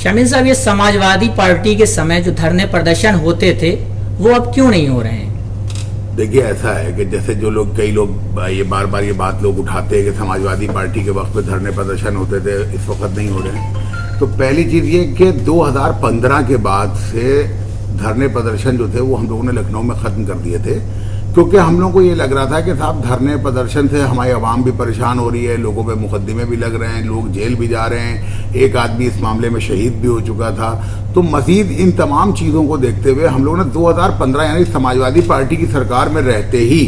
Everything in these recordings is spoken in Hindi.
शामिल साहब, ये समाजवादी पार्टी के समय जो धरने प्रदर्शन होते थे वो अब क्यों नहीं हो रहे हैं? देखिए, ऐसा है कि जैसे जो लोग, कई लोग ये बार बार ये बात लोग उठाते हैं कि समाजवादी पार्टी के वक्त पे धरने प्रदर्शन होते थे, इस वक्त नहीं हो रहे हैं। तो पहली चीज़ ये कि 2015 के बाद से धरने प्रदर्शन जो थे वो हम लोगों ने लखनऊ में ख़त्म कर दिए थे, क्योंकि हम लोगों को ये लग रहा था कि साहब धरने प्रदर्शन से हमारी आवाम भी परेशान हो रही है, लोगों पे मुकदमे भी लग रहे हैं, लोग जेल भी जा रहे हैं, एक आदमी इस मामले में शहीद भी हो चुका था। तो मज़ीद इन तमाम चीज़ों को देखते हुए हम लोगों ने 2015 यानी समाजवादी पार्टी की सरकार में रहते ही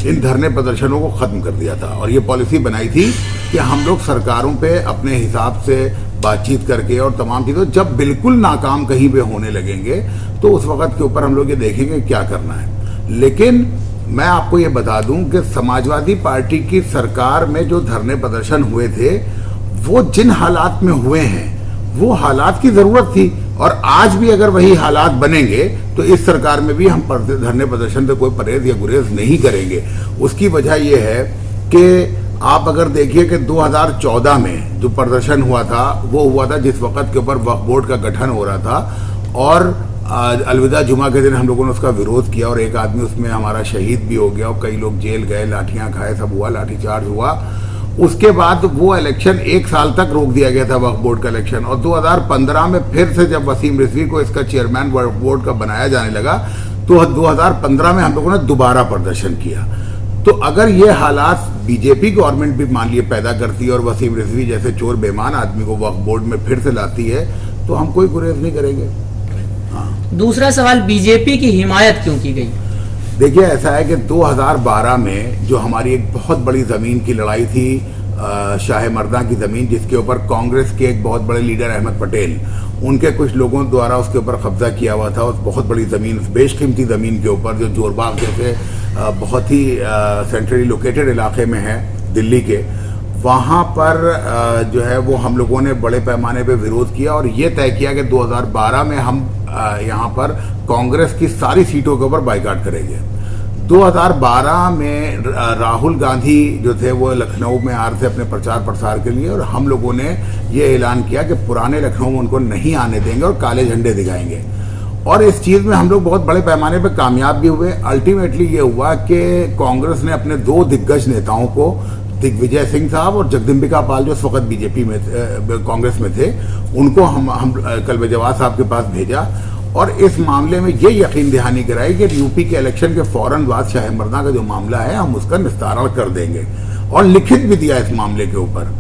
इन धरने प्रदर्शनों को ख़त्म कर दिया था और ये पॉलिसी बनाई थी कि हम लोग सरकारों पे अपने हिसाब से बातचीत करके और तमाम चीज़ों, जब बिल्कुल नाकाम कहीं पे होने लगेंगे तो उस वक़्त के ऊपर हम लोग ये देखेंगे क्या करना है। लेकिन मैं आपको ये बता दूं कि समाजवादी पार्टी की सरकार में जो धरने प्रदर्शन हुए थे वो जिन हालात में हुए हैं वो हालात की ज़रूरत थी, और आज भी अगर वही हालात बनेंगे तो इस सरकार में भी हम धरने प्रदर्शन से कोई परहेज या गुरेज नहीं करेंगे। उसकी वजह यह है कि आप अगर देखिए कि 2014 में जो प्रदर्शन हुआ था वो हुआ था जिस वक़्त के ऊपर वक्फ बोर्ड का गठन हो रहा था, और अलविदा जुमा के दिन हम लोगों ने उसका विरोध किया और एक आदमी उसमें हमारा शहीद भी हो गया और कई लोग जेल गए, लाठियां खाए, सब हुआ, लाठीचार्ज हुआ। उसके बाद वो इलेक्शन 1 साल तक रोक दिया गया था वक्फ बोर्ड का इलेक्शन, और 2015 में फिर से जब वसीम रिजवी को इसका चेयरमैन वक्फ बोर्ड का बनाया जाने लगा तो 2015 में हम लोगों ने दोबारा प्रदर्शन किया। तो अगर ये हालात बीजेपी गवर्नमेंट भी मान लिए पैदा करती है और वसीम रिजवी जैसे चोर बेईमान आदमी को वक्फ बोर्ड में फिर से लाती है तो हम कोई गुरेज नहीं करेंगे। दूसरा सवाल, बीजेपी की हिमायत क्यों की गई? देखिए, ऐसा है कि 2012 में जो हमारी एक बहुत बड़ी ज़मीन की लड़ाई थी, शाह मर्दा की ज़मीन, जिसके ऊपर कांग्रेस के एक बहुत बड़े लीडर अहमद पटेल, उनके कुछ लोगों द्वारा उसके ऊपर कब्जा किया हुआ था, उस बहुत बड़ी ज़मीन, उस बेशकीमती ज़मीन के ऊपर जो जोरबाग जैसे बहुत ही सेंट्रली लोकेटेड इलाके में है दिल्ली के, वहाँ पर जो है वो हम लोगों ने बड़े पैमाने पे विरोध किया और ये तय किया कि 2012 में हम यहाँ पर कांग्रेस की सारी सीटों के ऊपर बाइकाट करेंगे। 2012 में राहुल गांधी जो थे वो लखनऊ में आ रहे थे अपने प्रचार प्रसार के लिए, और हम लोगों ने ये ऐलान किया कि पुराने लखनऊ में उनको नहीं आने देंगे और काले झंडे दिखाएंगे, और इस चीज़ में हम लोग बहुत बड़े पैमाने पर कामयाब भी हुए। अल्टीमेटली ये हुआ कि कांग्रेस ने अपने 2 दिग्गज नेताओं को, दिग्विजय सिंह साहब और जगदम्बिका पाल जो इस वक्त बीजेपी में कांग्रेस में थे, उनको हम कल जवाब साहब के पास भेजा और इस मामले में ये यकीन दहानी कराई कि यूपी के इलेक्शन के फौरन बाद शाह मर्दा का जो मामला है हम उसका निस्तारण कर देंगे, और लिखित भी दिया इस मामले के ऊपर।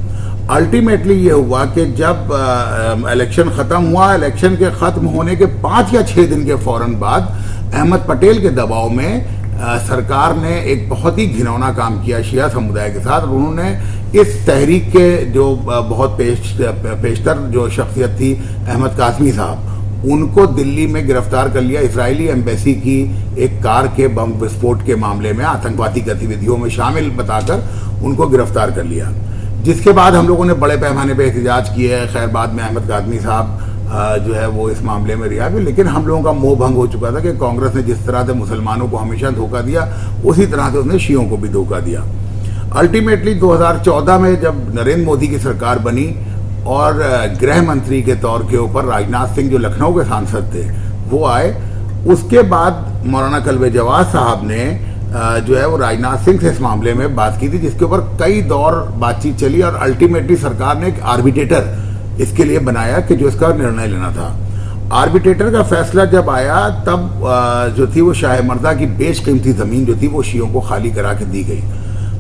अल्टीमेटली ये हुआ कि जब इलेक्शन ख़त्म हुआ, इलेक्शन के ख़त्म होने के 5 या 6 दिन के फौरन बाद अहमद पटेल के दबाव में सरकार ने एक बहुत ही घिनौना काम किया शिया समुदाय के साथ। उन्होंने इस तहरीक के जो बहुत पेशतर जो शख्सियत थी अहमद कासमी साहब, उनको दिल्ली में गिरफ्तार कर लिया। इजरायली एम्बेसी की एक कार के बम विस्फोट के मामले में आतंकवादी गतिविधियों में शामिल बताकर उनको गिरफ्तार कर लिया, जिसके बाद हम लोगों ने बड़े पैमाने पर एहतजाज किए हैं। खैर बाद में अहमद कासमी साहब जो है वो इस मामले में रिहा भी, लेकिन हम लोगों का मोह भंग हो चुका था कि कांग्रेस ने जिस तरह से मुसलमानों को हमेशा धोखा दिया उसी तरह से उसने शियों को भी धोखा दिया। अल्टीमेटली 2014 में जब नरेंद्र मोदी की सरकार बनी और गृह मंत्री के तौर के ऊपर राजनाथ सिंह जो लखनऊ के सांसद थे वो आए, उसके बाद मौलाना कल्बे जवाद साहब ने जो है वो राजनाथ सिंह से इस मामले में बात की थी, जिसके ऊपर कई दौर बातचीत चली और अल्टीमेटली सरकार ने एक आर्बिट्रेटर इसके लिए बनाया कि जो इसका निर्णय लेना था। आर्बिट्रेटर का फैसला जब आया तब जो थी वो शाह मर्दा की बेशकीमती ज़मीन जो थी वो शियों को खाली करा के दी गई।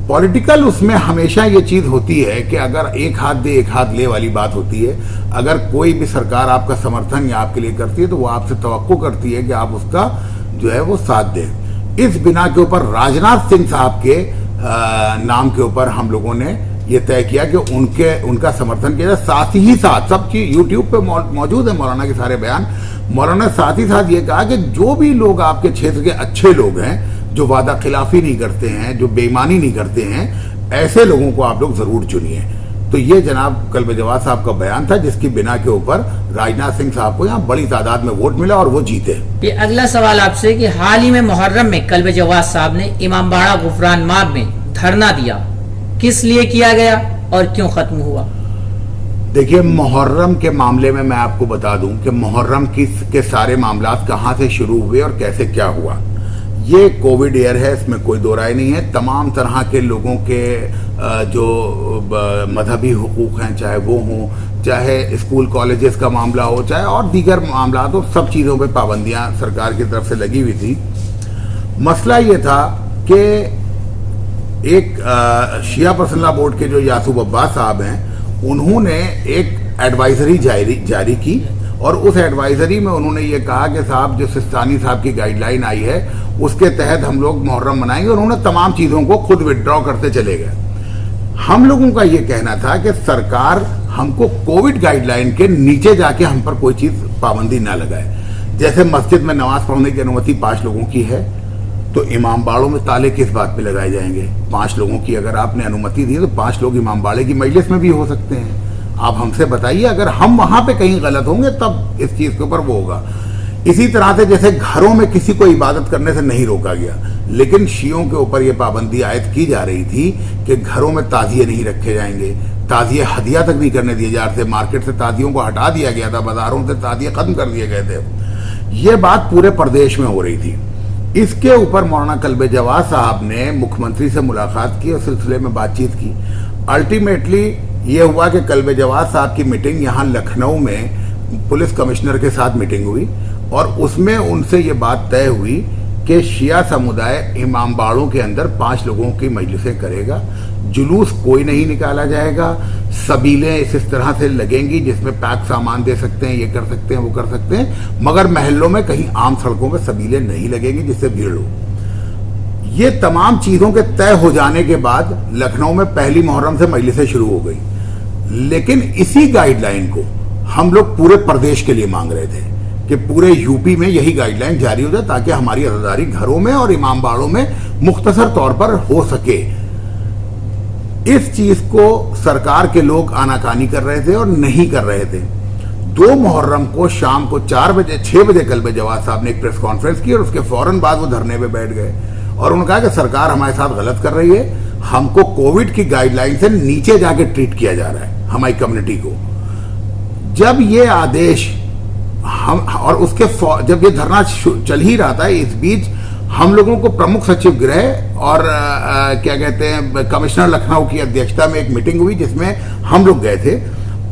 पॉलिटिकल उसमें हमेशा ये चीज़ होती है कि अगर एक हाथ दे एक हाथ ले वाली बात होती है। अगर कोई भी सरकार आपका समर्थन या आपके लिए करती है तो वो आपसे तवक्को करती है कि आप उसका जो है वो साथ दें। इस बिना के ऊपर राजनाथ सिंह साहब के नाम के ऊपर हम लोगों ने ये तय किया कि उनका समर्थन किया जाए। साथ ही साथ सब चीज यूट्यूब पे मौजूद है, मौलाना के सारे बयान। मौलाना साथ ही साथ ये कहा कि जो भी लोग आपके क्षेत्र के अच्छे लोग हैं, जो वादा खिलाफी नहीं करते हैं, जो बेईमानी नहीं करते हैं, ऐसे लोगों को आप लोग जरूर चुनिए। तो ये जनाब कल्बे जवाद साहब का बयान था, जिसकी बिना के ऊपर राजनाथ सिंह साहब को यहाँ बड़ी तादाद में वोट मिला और वो जीते। ये अगला सवाल आपसे कि हाल ही में मुहर्रम में कल्बे जवाद साहब ने इमामबाड़ा गुफरान मार्ग में धरना दिया, किस लिए किया गया और क्यों खत्म हुआ? देखिए, मुहर्रम के मामले में मैं आपको बता दूं कि मुहर्रम के सारे मामला कहाँ से शुरू हुए और कैसे क्या हुआ। ये कोविड ईयर है, इसमें कोई दो राय नहीं है। तमाम तरह के लोगों के जो मजहबी हुकूक हैं, चाहे वो हों, चाहे स्कूल कॉलेजेस का मामला हो, चाहे और दीगर मामला हो, सब चीज़ों पे पाबंदियां सरकार की तरफ से लगी हुई थी। मसला ये था कि एक शिया पर्सनल लॉ बोर्ड के जो यासूब अब्बास साहब हैं, उन्होंने एक एडवाइजरी जारी की और उस एडवाइजरी में उन्होंने ये कहा कि साहब, जो सिस्तानी साहब की गाइडलाइन आई है उसके तहत हम लोग मुहर्रम मनाएंगे, और उन्होंने तमाम चीज़ों को खुद विड्रॉ करते चले गए। हम लोगों का ये कहना था कि सरकार हमको कोविड गाइडलाइन के नीचे जाके हम पर कोई चीज़ पाबंदी ना लगाए। जैसे मस्जिद में नमाज पढ़ने की अनुमति 5 लोगों की है, तो इमाम बाड़ों में ताले किस बात पे लगाए जाएंगे? 5 लोगों की अगर आपने अनुमति दी तो 5 लोग इमाम बाड़े की मजलिस में भी हो सकते हैं। आप हमसे बताइए, अगर हम वहां पे कहीं गलत होंगे तब इस चीज के ऊपर वो होगा। इसी तरह से जैसे घरों में किसी को इबादत करने से नहीं रोका गया, लेकिन शियों के ऊपर यह पाबंदी आयद की जा रही थी कि घरों में ताजिए नहीं रखे जाएंगे, ताजिए हदिया तक नहीं करने दिए जा रहे थे। मार्केट से ताजियों को हटा दिया गया था, बाजारों से ताजिए खत्म कर दिए गए थे। ये बात पूरे प्रदेश में हो रही थी। इसके ऊपर मौलाना कल्बे जवाद साहब ने मुख्यमंत्री से मुलाकात की और सिलसिले में बातचीत की। अल्टीमेटली ये हुआ कि कल्बे जवाद साहब की मीटिंग यहाँ लखनऊ में पुलिस कमिश्नर के साथ मीटिंग हुई और उसमें उनसे ये बात तय हुई कि शिया समुदाय इमाम बाड़ों के अंदर 5 लोगों की मजलिसें करेगा, जुलूस कोई नहीं निकाला जाएगा, सबीलें इस तरह से लगेंगी जिसमें पैक सामान दे सकते हैं, ये कर सकते हैं, वो कर सकते हैं, मगर महल्लों में कहीं आम सड़कों में सबीलें नहीं लगेंगी जिससे भीड़ हो। ये तमाम चीज़ों के तय हो जाने के बाद लखनऊ में पहली मुहर्रम से मजलिसें शुरू हो गई। लेकिन इसी गाइडलाइन को हम लोग पूरे प्रदेश के लिए मांग रहे थे कि पूरे यूपी में यही गाइडलाइन जारी हो जाए ताकि हमारी अज़ादारी घरों में और इमाम बाड़ों में मुख्तसर तौर पर हो सके। इस चीज को सरकार के लोग आनाकानी कर रहे थे और नहीं कर रहे थे। 2 मुहर्रम को शाम को 6 बजे कल्बे जवाद साहब ने एक प्रेस कॉन्फ्रेंस की और उसके फौरन बाद वो धरने पे बैठ गए और उन्होंने कहा कि सरकार हमारे साथ गलत कर रही है, हमको कोविड की गाइडलाइन से नीचे जाके ट्रीट किया जा रहा है हमारी कम्युनिटी को। जब ये आदेश हम और उसके जब ये धरना चल ही रहा था, इस बीच हम लोगों को प्रमुख सचिव गृह और क्या कहते हैं कमिश्नर लखनऊ की अध्यक्षता में एक मीटिंग हुई जिसमें हम लोग गए थे।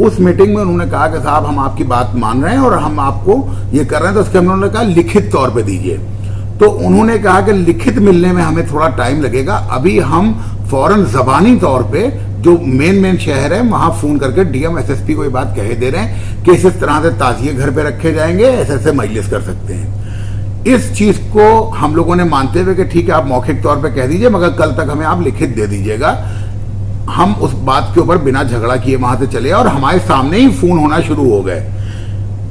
उस मीटिंग में उन्होंने कहा कि साहब, हम आपकी बात मान रहे हैं और हम आपको ये कर रहे हैं, तो उसके उन्होंने कहा लिखित तौर पे दीजिए। तो उन्होंने कहा कि लिखित मिलने में हमें थोड़ा टाइम लगेगा, अभी हम फौरन जबानी तौर पे जो मेन शहर है वहां फोन करके डीएम एसएसपी को ये बात कह दे रहे हैं कि इस तरह से ताजिए घर पे रखे जाएंगे, ऐसे मजलिस कर सकते हैं। इस चीज को हम लोगों ने मानते हुए कि ठीक है, आप मौखिक तौर पे कह दीजिए मगर कल तक हमें आप लिखित दे दीजिएगा। हम उस बात के ऊपर बिना झगड़ा किए वहां से चले और हमारे सामने ही फोन होना शुरू हो गए।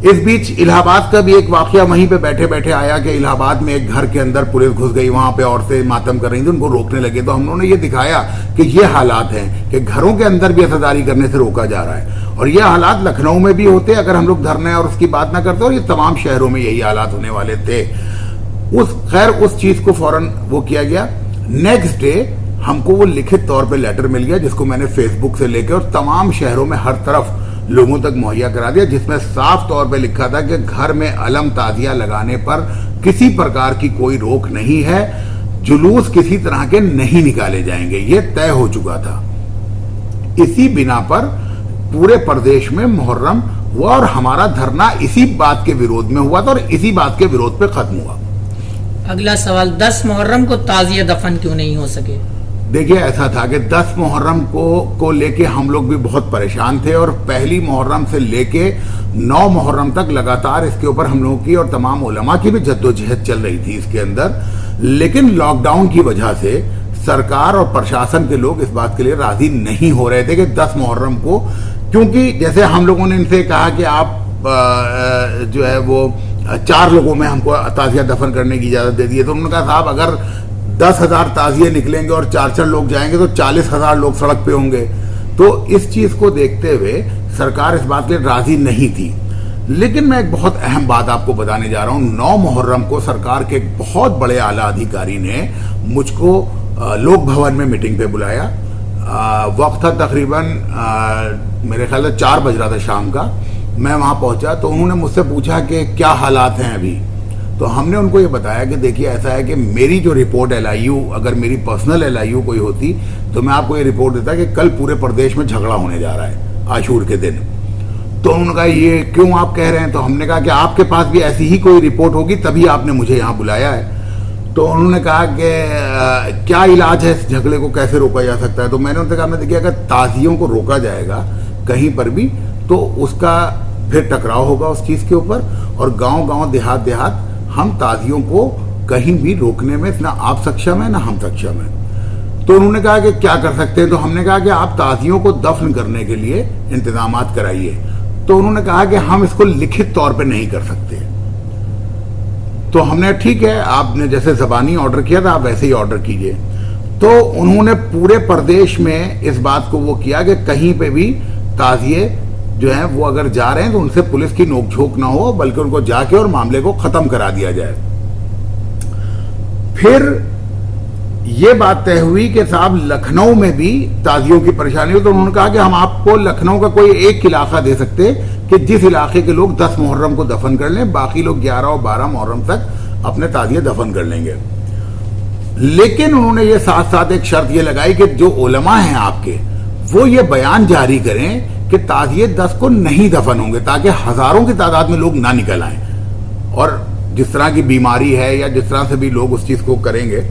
इस बीच इलाहाबाद का भी एक वाकया वहीं पे बैठे बैठे आया कि इलाहाबाद में एक घर के अंदर पुलिस घुस गई, वहां पे औरतें मातम कर रही थी, उनको रोकने लगे। तो हम लोगों ने ये दिखाया कि ये हालात हैं कि घरों के अंदर भी असादारी करने से रोका जा रहा है और ये हालात लखनऊ में भी होते अगर हम लोग धरने और उसकी बात ना करते, और ये तमाम शहरों में यही हालात होने वाले थे। उस चीज को फौरन वो किया गया। नेक्स्ट डे हमको वो लिखित तौर पे लेटर मिल गया जिसको मैंने फेसबुक से लेकर और तमाम शहरों में हर तरफ लोगों तक मुहैया करा दिया, जिसमें साफ तौर पे लिखा था कि घर में अलम ताजिया लगाने पर किसी प्रकार की कोई रोक नहीं है, जुलूस किसी तरह के नहीं निकाले जाएंगे, ये तय हो चुका था। इसी बिना पर पूरे प्रदेश में मुहर्रम हुआ और हमारा धरना इसी बात के विरोध में हुआ था और इसी बात के विरोध पे खत्म हुआ। अगला सवाल, 10 मुहर्रम को ताजिया दफन क्यों नहीं हो सके? देखिए, ऐसा था कि 10 मुहर्रम को लेके हम लोग भी बहुत परेशान थे और पहली मुहर्रम से लेके 9 मुहर्रम तक लगातार इसके ऊपर हम लोगों की और तमाम उलमा की भी जद्दोजहद चल रही थी इसके अंदर। लेकिन लॉकडाउन की वजह से सरकार और प्रशासन के लोग इस बात के लिए राजी नहीं हो रहे थे कि 10 मुहर्रम को, क्योंकि जैसे हम लोगों ने इनसे कहा कि आप जो है वो 4 लोगों में हमको ताजिया दफन करने की इजाजत दे दी है, तो उन्होंने कहा साहब अगर 10,000 ताजिए निकलेंगे और 4 लोग जाएंगे तो 40,000 लोग सड़क पे होंगे। तो इस चीज को देखते हुए सरकार इस बात के लिए राजी नहीं थी। लेकिन मैं एक बहुत अहम बात आपको बताने जा रहा हूं। 9 मुहर्रम को सरकार के एक बहुत बड़े आला अधिकारी ने मुझको लोक भवन में मीटिंग पे बुलाया। वक्त था तकरीबन मेरे ख्याल से 4 बज रहा था शाम का। मैं वहाँ पहुँचा तो उन्होंने मुझसे पूछा कि क्या हालात हैं अभी। तो हमने उनको ये बताया कि देखिए ऐसा है कि मेरी जो रिपोर्ट LIU, अगर मेरी पर्सनल LIU कोई होती तो मैं आपको ये रिपोर्ट देता कि कल पूरे प्रदेश में झगड़ा होने जा रहा है आशूर के दिन। तो उन्होंने कहा ये क्यों आप कह रहे हैं? तो हमने कहा कि आपके पास भी ऐसी ही कोई रिपोर्ट होगी तभी आपने मुझे यहाँ बुलाया है। तो उन्होंने कहा कि क्या इलाज है इस झगड़े को, कैसे रोका जा सकता है? तो मैंने उनसे कहा मैं देखिए अगर ताजियों को रोका जाएगा कहीं पर भी तो उसका फिर टकराव होगा उस चीज़ के ऊपर, और गांव-गांव देहात हम ताजियों को कहीं भी रोकने में ना आप सक्षम है ना हम सक्षम है। तो उन्होंने कहा कि क्या कर सकते हैं? तो हमने कहा कि आप ताजियों को दफन करने के लिए इंतजामात कराइए। तो उन्होंने कहा कि हम इसको लिखित तौर पे नहीं कर सकते। तो हमने ठीक है, आपने जैसे ज़बानी ऑर्डर किया था आप वैसे ही ऑर्डर कीजिए। तो उन्होंने पूरे प्रदेश में इस बात को वो किया कि कहीं पे भी ताजिए जो हैं वो अगर जा रहे हैं तो उनसे पुलिस की नोकझोंक ना हो, बल्कि उनको जाके और मामले को खत्म करा दिया जाए। फिर ये बात तय हुई कि साहब लखनऊ में भी ताजियों की परेशानी हो। तो उन्होंने कहा कि हम आपको लखनऊ का कोई एक इलाका दे सकते कि जिस इलाके के लोग 10 मुहर्रम को दफन कर लें, बाकी लोग 11 और 12 मुहर्रम तक अपने ताजिए दफन कर लेंगे। लेकिन उन्होंने ये साथ साथ एक शर्त ये लगाई कि जो उलमा हैं आपके वो ये बयान जारी करें कि ताजिए 10 को नहीं दफन होंगे, ताकि हजारों की तादाद में लोग ना निकल आए। और जिस तरह की बीमारी है या जिस तरह से भी लोग उस चीज को करेंगे,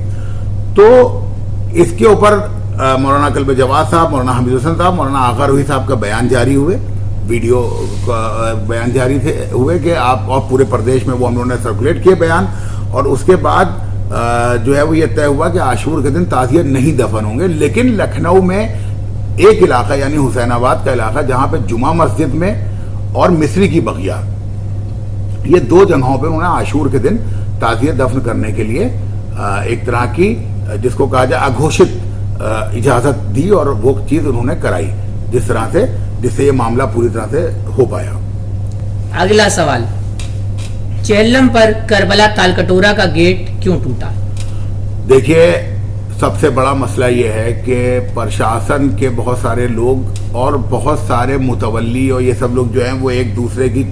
तो इसके ऊपर मौलाना कल्ब जवाद साहब, मौलाना हमीद हुसैन साहब, मौलाना आगा रूही साहब का बयान जारी हुए, वीडियो बयान जारी थे हुए कि आप, और पूरे प्रदेश में वो हम लोगों ने सर्कुलेट किए बयान। और उसके बाद जो है वो ये तय हुआ कि आशूर के दिन ताजिए नहीं दफन होंगे। लेकिन लखनऊ में एक इलाका यानी हुसैनाबाद का इलाका, जहां पे जुमा मस्जिद में और मिस्री की बगिया, ये 2 जगहों पे उन्होंने आशूर के दिन ताजिए दफन करने के लिए एक तरह की जिसको कहा जाए अघोषित इजाजत दी, और वो चीज उन्होंने कराई जिस तरह से, जिससे ये मामला पूरी तरह से हो पाया। अगला सवाल, चेहल्लम पर करबला तालकटोरा का गेट क्यों टूटा? देखिए सबसे बड़ा मसला ये है कि प्रशासन के बहुत सारे लोग और बहुत सारे मुतवल्ली और ये सब लोग जो हैं वो एक दूसरे की,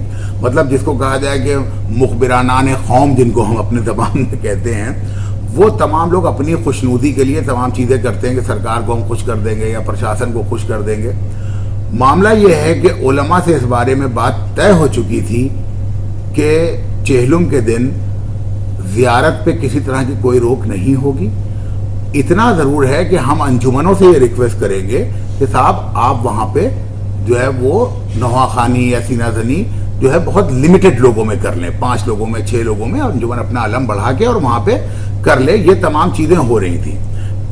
मतलब जिसको कहा जाए कि मुखबिरानान कौम जिनको हम अपने ज़बान में कहते हैं, वो तमाम लोग अपनी खुशनुदी के लिए तमाम चीज़ें करते हैं कि सरकार को हम खुश कर देंगे या प्रशासन को खुश कर देंगे। मामला ये है कि उलमा से इस बारे में बात तय हो चुकी थी कि चेहलुम के दिन ज़ियारत पे किसी तरह की कोई रोक नहीं होगी। इतना ज़रूर है कि हम अंजुमनों से ये रिक्वेस्ट करेंगे कि साहब आप वहाँ पे जो है वो नवाखानी या सीनाजनी जो है बहुत लिमिटेड लोगों में कर लें, 5 लोगों में, 6 लोगों में अंजुमन अपना अलम बढ़ा के और वहाँ पे कर ले। ये तमाम चीज़ें हो रही थी।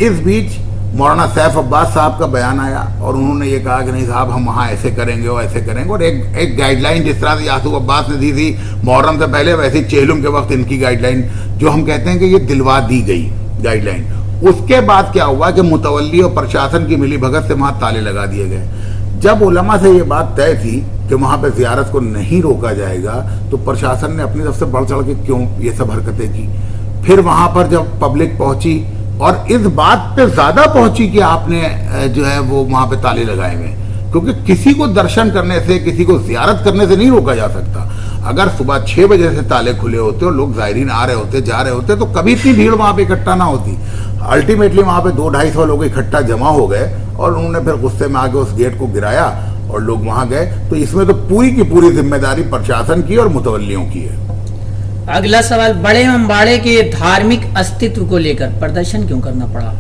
इस बीच मौलाना सैफ अब्बास साहब का बयान आया और उन्होंने ये कहा कि नहीं साहब हम वहाँ ऐसे करेंगे और ऐसे करेंगे, और एक गाइडलाइन जिस तरह से यासूब अब्बास ने दी थी मुहर्रम से पहले, वैसे ही चेहलुम के वक्त इनकी गाइडलाइन जो हम कहते हैं कि ये दिलवा दी गई गाइडलाइन। उसके बाद क्या हुआ कि मुतवल्ली और प्रशासन की मिली भगत से वहाँ ताले लगा दिए गए। जब उलमा से ये बात तय थी कि वहाँ पे ज़ियारत को नहीं रोका जाएगा, तो प्रशासन ने अपनी तरफ से बढ़ चढ़ के क्यों ये सब हरकतें की। फिर वहाँ पर जब पब्लिक पहुँची और इस बात पे ज़्यादा पहुँची कि आपने जो है वो वहाँ पे ताले लगाए हुए, क्योंकि किसी को दर्शन करने से, किसी को ज़ियारत करने से नहीं रोका जा सकता। अगर सुबह 6 बजे से ताले खुले होते और लोग ज़ायरीन आ रहे होते, जा रहे होते, तो कभी इतनी भीड़ वहाँ पे इकट्ठा ना होती। अल्टीमेटली वहाँ पे 200-250 लोग इकट्ठा जमा हो गए और उन्होंने फिर गुस्से में आके उस गेट को गिराया और लोग वहाँ गए। तो इसमें तो पूरी की पूरी जिम्मेदारी प्रशासन की और मुतवल्लियों की है। अगला सवाल, बड़े अम्बाड़े के धार्मिक अस्तित्व को लेकर प्रदर्शन क्यों करना पड़ा?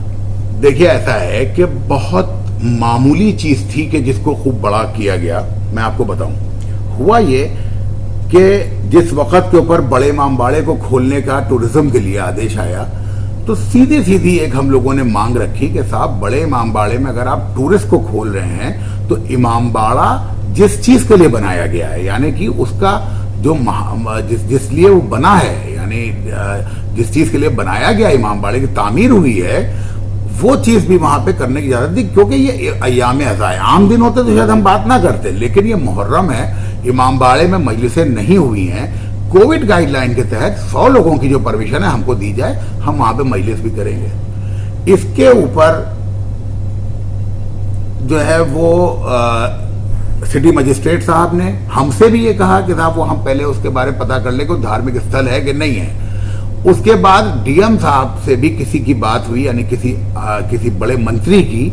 देखिए ऐसा है कि बहुत मामूली चीज थी कि जिसको खूब बड़ा किया गया। मैं आपको बताऊं, हुआ ये कि जिस वक्त के ऊपर बड़े इमामबाड़े को खोलने का टूरिज्म के लिए आदेश आया, तो सीधी सीधी एक हम लोगों ने मांग रखी कि साहब बड़े इमामबाड़े में अगर आप टूरिस्ट को खोल रहे हैं तो इमामबाड़ा जिस चीज के लिए बनाया गया है, यानी कि उसका जो जिस लिए वो बना है, यानी जिस चीज के लिए बनाया गया इमामबाड़े की तामीर हुई है, वो चीज भी वहां पे करने की इजाजत दी। क्योंकि ये अय्याम अज़ा है, आम दिन होते तो शायद हम बात ना करते, लेकिन ये मुहर्रम है, इमामबाड़े में मजलिसें नहीं हुई हैं, कोविड गाइडलाइन के तहत 100 लोगों की जो परमिशन है हमको दी जाए, हम वहां पे मजलिस भी करेंगे। इसके ऊपर जो है वो सिटी मजिस्ट्रेट साहब ने हमसे भी ये कहा कि साहब वो हम पहले उसके बारे में पता कर ले कि धार्मिक स्थल है कि नहीं है। उसके बाद डीएम साहब से भी किसी की बात हुई, यानी किसी बड़े मंत्री की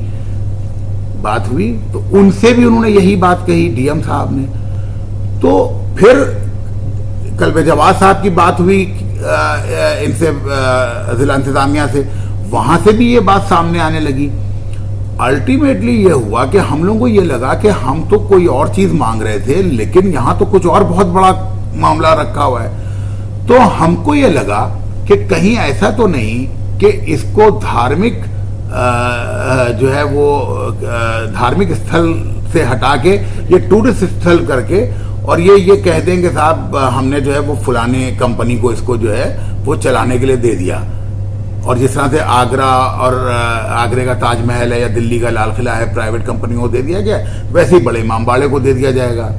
बात हुई, तो उनसे भी उन्होंने यही बात कही डीएम साहब ने। तो फिर कल जवाब साहब की बात हुई इनसे, जिला इंतजामिया से, वहां से भी ये बात सामने आने लगी। अल्टीमेटली ये हुआ कि हम लोगों को ये लगा कि हम तो कोई और चीज मांग रहे थे, लेकिन यहां तो कुछ और बहुत बड़ा मामला रखा हुआ है। तो हमको ये लगा कि कहीं ऐसा तो नहीं कि इसको धार्मिक जो है वो धार्मिक स्थल से हटा के ये टूरिस्ट स्थल करके और ये कह देंगे साहब हमने जो है वो फलाने कंपनी को इसको जो है वो चलाने के लिए दे दिया। और जिस तरह से आगरा और आगरे का ताजमहल है या दिल्ली का लाल किला है, प्राइवेट कंपनियों को दे दिया गया, वैसे ही बड़े इमामबाड़े को दे दिया जाएगा।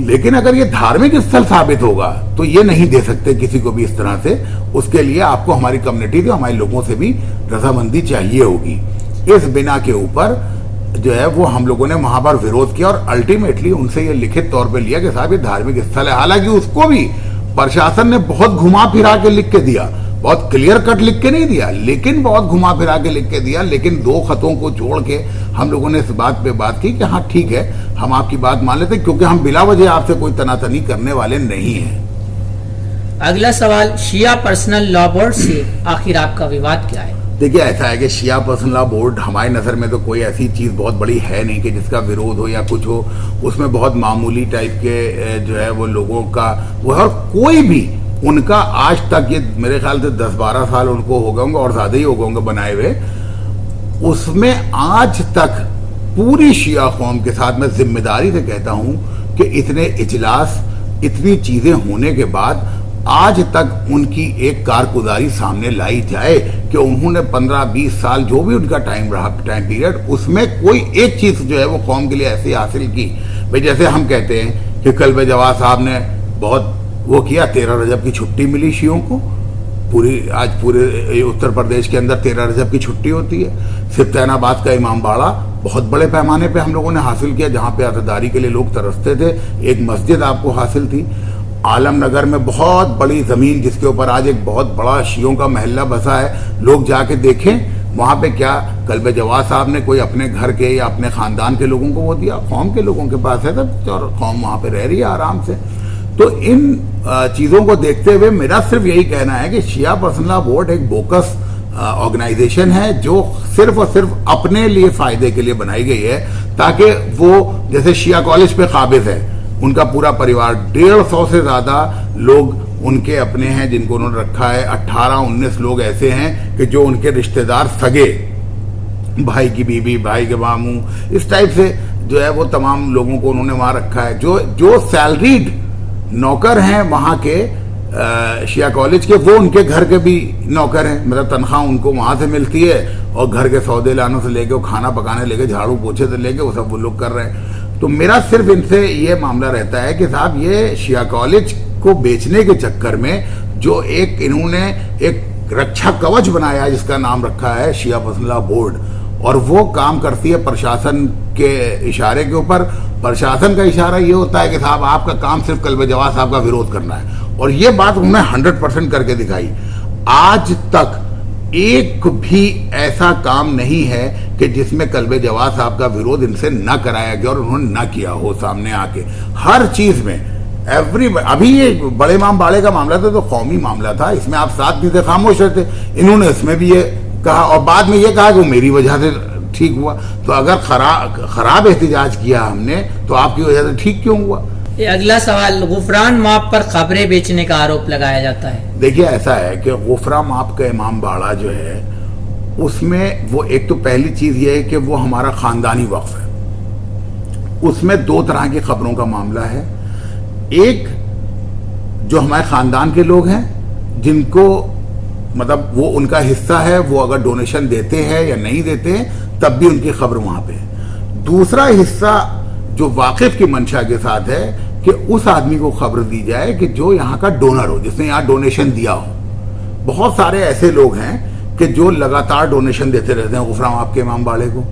लेकिन अगर ये धार्मिक स्थल साबित होगा तो ये नहीं दे सकते किसी को भी इस तरह से। उसके लिए आपको हमारी कम्युनिटी को, हमारे लोगों से भी रजामंदी चाहिए होगी। इस बिना के ऊपर जो है वो हम लोगों ने वहां पर विरोध किया और अल्टीमेटली उनसे ये लिखित तौर पे लिया कि साहब ये धार्मिक स्थल है। हालांकि उसको भी प्रशासन ने बहुत घुमा फिरा के लिख के दिया, बहुत क्लियर कट लिख के नहीं दिया, लेकिन बहुत घुमा फिरा के लिख के दिया। लेकिन 2 खतों को जोड़ के हम लोगों ने इस बात पे बात की कि हाँ ठीक है, हम आपकी बात मान लेते, क्योंकि हम बिला वजह आपसे कोई तनातनी करने वाले नहीं हैं। अगला सवाल, शिया पर्सनल लॉ बोर्ड से आखिर आपका विवाद क्या है? देखिए, ऐसा है कि शिया पर्सनल लॉ बोर्ड हमारी नज़र में तो कोई ऐसी चीज़ बहुत बड़ी है नहीं कि जिसका विरोध हो या कुछ हो। उसमें बहुत मामूली टाइप के जो है वो लोगों का वो है, और कोई भी उनका आज तक, ये मेरे ख्याल से 10-12 साल उनको हो गए होंगे और ज़्यादा ही हो गए होंगे बनाए हुए, उसमें आज तक पूरी शिया कौम के साथ मैं जिम्मेदारी से कहता हूँ कि इतने इजलास, इतनी चीज़ें होने के बाद आज तक उनकी एक कारगुजारी सामने लाई जाए कि उन्होंने 15-20 साल जो भी उनका टाइम रहा, टाइम पीरियड, उसमें कोई एक चीज़ जो है वो कौम के लिए ऐसी हासिल की। भाई जैसे हम कहते हैं कि कल जवाब साहब ने बहुत वो किया, 13 रजब की छुट्टी मिली शियों को। आज पूरे उत्तर प्रदेश के अंदर 13 रजब की छुट्टी होती है। सिफ्तैनाबाद का इमामबाड़ा बहुत बड़े पैमाने पे हम लोगों ने हासिल किया, जहाँ पे अज़ादारी के लिए लोग तरसते थे। एक मस्जिद आपको हासिल थी। आलमनगर में बहुत बड़ी ज़मीन जिसके ऊपर आज एक बहुत बड़ा शियों का महल्ला बसा है, लोग जाके देखें वहाँ पे क्या कल्ब जवाद साहब ने कोई अपने घर के या अपने ख़ानदान के लोगों को वो दिया, कौम के लोगों के पास है सब, और कौम वहाँ पे रह रही है आराम से। तो इन चीज़ों को देखते हुए मेरा सिर्फ यही कहना है कि शिया पर्सनल लॉ बोर्ड एक बोकस ऑर्गेनाइजेशन है जो सिर्फ और सिर्फ अपने लिए फ़ायदे के लिए बनाई गई है, ताकि वो जैसे शिया कॉलेज पे काबिज है, उनका पूरा परिवार 150 से ज़्यादा लोग उनके अपने हैं जिनको उन्होंने रखा है। 18-19 लोग ऐसे हैं कि जो उनके रिश्तेदार सगे, भाई की बीवी, भाई के मामू, इस टाइप से जो है वो तमाम लोगों को उन्होंने वहाँ रखा है। जो सैलरीड नौकर हैं वहाँ के शिया कॉलेज के, वो उनके घर के भी नौकर हैं, मतलब तनख्वाह उनको वहाँ से मिलती है और घर के सौदे लाने से लेके, खाना पकाने लेके, झाड़ू पोछे से लेके वो सब वो लोग कर रहे हैं। तो मेरा सिर्फ इनसे ये मामला रहता है कि साहब ये शिया कॉलेज को बेचने के चक्कर में जो एक इन्होंने एक रक्षा कवच बनाया जिसका नाम रखा है शिया पर्सनल लॉ बोर्ड, और वो काम करती है प्रशासन के इशारे के ऊपर। प्रशासन का इशारा ये होता है कि साहब आपका काम सिर्फ कल्ब जवाद साहब का विरोध करना है, और ये बात उन्होंने 100% करके दिखाई। आज तक एक भी ऐसा काम नहीं है कि जिसमें कल्ब जवाद साहब का विरोध इनसे न कराया गया और उन्होंने न किया हो सामने आके। हर चीज में अभी ये बड़े इमामबाड़े का मामला था तो कौमी मामला था, इसमें आप साथ भी थे, खामोश रहते। इन्होंने इसमें भी ये कहा और बाद में ये कहा कि मेरी वजह से ठीक हुआ। तो अगर खराब एहतजाज किया हमने तो आपकी वजह से ठीक क्यों हुआ? ये अगला सवाल, गुफरान माप पर खबरें बेचने का आरोप लगाया जाता है। देखिए ऐसा है कि गुफरा माप का इमामबाड़ा जो है उसमें वो एक तो पहली चीज ये है कि वो हमारा खानदानी वक्फ है। उसमें 2 तरह की खबरों का मामला है। एक जो हमारे खानदान के लोग हैं जिनको मतलब वो उनका हिस्सा है, वो अगर डोनेशन देते हैं या नहीं देते हैं तब भी उनकी खबर वहां पे है। दूसरा हिस्सा जो वाकिफ की मंशा के साथ है कि उस आदमी को खबर दी जाए कि जो यहाँ का डोनर हो, जिसने यहाँ डोनेशन दिया हो। बहुत सारे ऐसे लोग हैं कि जो लगातार डोनेशन देते रहते हैं गुफरा माप के इमामबाड़े को,